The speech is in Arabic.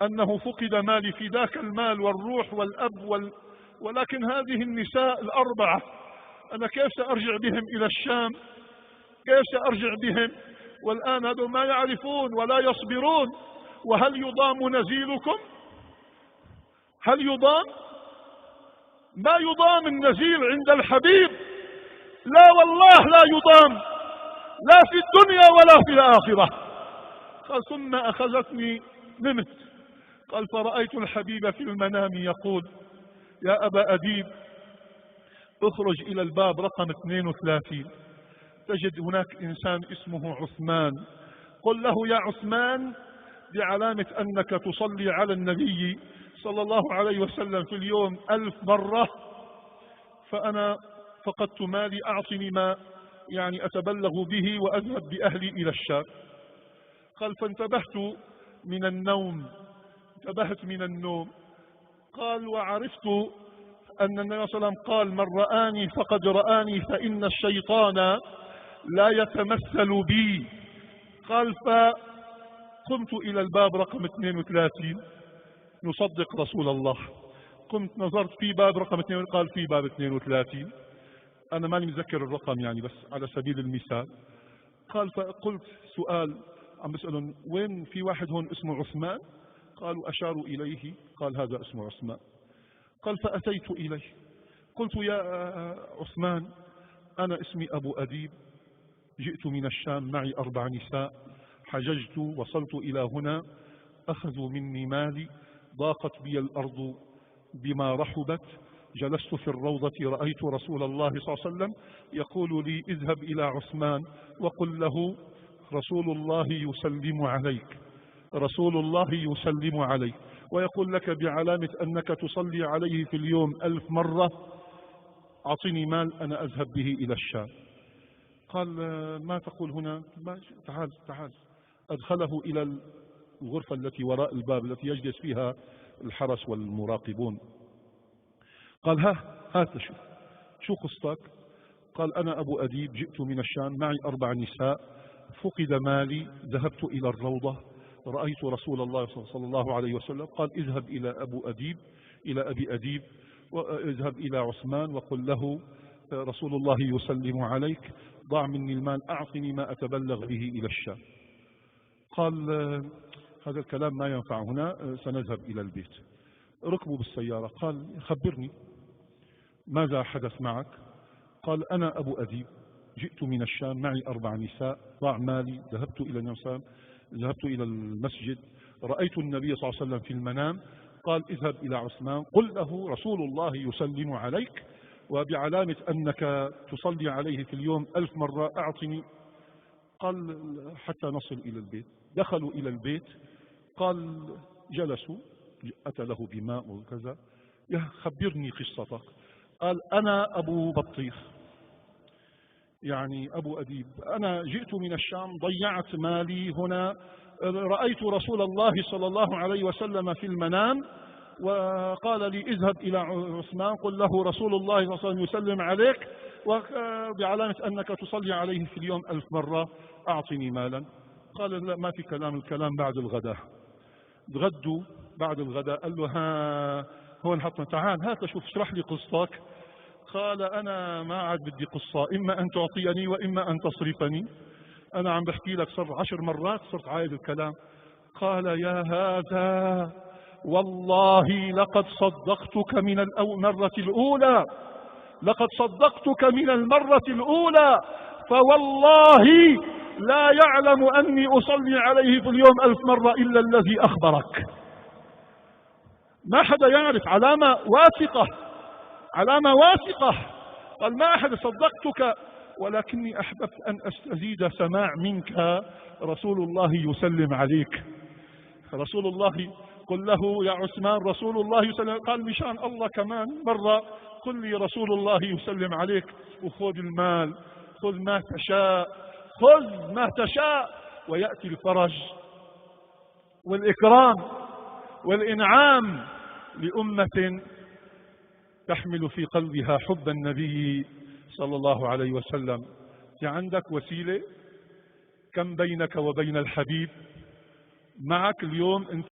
أنه فقد مالي فداك المال والروح والأب ولكن هذه النساء الأربعة أنا كيف سأرجع بهم إلى الشام؟ كيف سأرجع بهم والآن هذول ما يعرفون ولا يصبرون؟ وهل يضام نزيلكم؟ هل يضام؟ ما يضام النزيل عند الحبيب، لا والله لا يضام، لا في الدنيا ولا في الآخرة. قال ثم أخذتني نمت. قال فرأيت الحبيب في المنام يقول يا أبا أديب اخرج إلى الباب رقم 32 تجد هناك إنسان اسمه عثمان، قل له يا عثمان بعلامة أنك تصلي على النبي صلى الله عليه وسلم في اليوم 1000 مرة فأنا فقدت مالي، أعطني ما يعني أتبلغ به وأذهب بأهلي إلى الشام. قال فانتبهت من النوم، انتبهت من النوم. قال وعرفت أن النبي صلى الله عليه وسلم قال من رآني فقد رآني فإن الشيطان لا يتمثل بي. قال فقمت إلى الباب رقم 32 نصدق رسول الله، قمت نظرت في باب رقم 2 قال في باب 32 أنا ماني متذكر الرقم يعني بس على سبيل المثال. قال فقلت سؤال عم بسألهم وين في واحد هون اسمه عثمان؟ قالوا أشاروا إليه، قال هذا اسمه عثمان. قال فأتيت إليه قلت يا عثمان أنا اسمي أبو أديب، جئت من الشام معي 4 نساء، حججت وصلت إلى هنا، أخذوا مني مالي، ضاقت بي الأرض بما رحبت، جلست في الروضة رأيت رسول الله صلى الله عليه وسلم يقول لي اذهب إلى عثمان وقل له رسول الله يسلم عليك، رسول الله يسلم عليك، ويقول لك بعلامة أنك تصلي عليه في اليوم 1000 مرة، أعطني مال أنا أذهب به إلى الشام. قال ما تقول هنا؟ تعال تعال. أدخله إلى الغرفة التي وراء الباب التي يجلس فيها الحرس والمراقبون. قال ها شو قصتك؟ قال أنا أبو أديب جئت من الشام معي 4 نساء، فقد مالي، ذهبت إلى الروضة رأيت رسول الله صلى الله عليه وسلم قال اذهب إلى أبي أديب واذهب إلى عثمان وقل له رسول الله يسلم عليك، ضع مني المال، أعطني ما أتبلغ به إلى الشام. قال هذا الكلام ما ينفع هنا، سنذهب إلى البيت. ركبوا بالسيارة. قال خبرني ماذا حدث معك؟ قال أنا أبو أديب جئت من الشام معي 4 نساء، ضاع مالي، ذهبت إلى المسجد، رأيت النبي صلى الله عليه وسلم في المنام، قال اذهب إلى عثمان قل له رسول الله يسلم عليك وبعلامة أنك تصلي عليه في اليوم 1000 مرة أعطني. قال حتى نصل إلى البيت. دخلوا إلى البيت. قال جلسوا، أتى له بماء وكذا. خبرني قصتك. قال أنا أبو بطيخ يعني أبو أديب، أنا جئت من الشام ضيعت مالي هنا، رأيت رسول الله صلى الله عليه وسلم في المنام وقال لي اذهب إلى عثمان قل له رسول الله صلى الله عليه وسلم يسلم عليك وبعلامة أنك تصلي عليه في اليوم 1000 مرة أعطني مالا. قال لا ما في كلام، الكلام بعد الغداء. تغدوا بعد الغداء. قال له هون حطنا، تعال هات شوف اشرح لي قصتك. قال أنا ما عاد بدي قصة، إما أن تعطيني وإما أن تصرفني، أنا عم بحكي لك صار 10 مرات صرت عايز الكلام. قال يا هذا والله لقد صدقتك من المرة الأولى، لقد صدقتك من المرة الأولى، فوالله لا يعلم أني أصلي عليه في اليوم 1000 مرة إلا الذي أخبرك. ما حدا يعرف، علامة واثقة، علامة واثقة. قال ما أحد، صدقتك ولكني أحببت أن أستزيد سماع منك رسول الله يسلم عليك. رسول الله قل له يا عثمان رسول الله يسلم. قال مشان الله كمان مرة قل لي رسول الله يسلم عليك وخذ المال، خذ ما تشاء، خذ ما تشاء، ويأتي الفرج والإكرام والإنعام لأمة تحمل في قلبها حب النبي صلى الله عليه وسلم. عندك وسيلة؟ كم بينك وبين الحبيب؟ معك اليوم أنت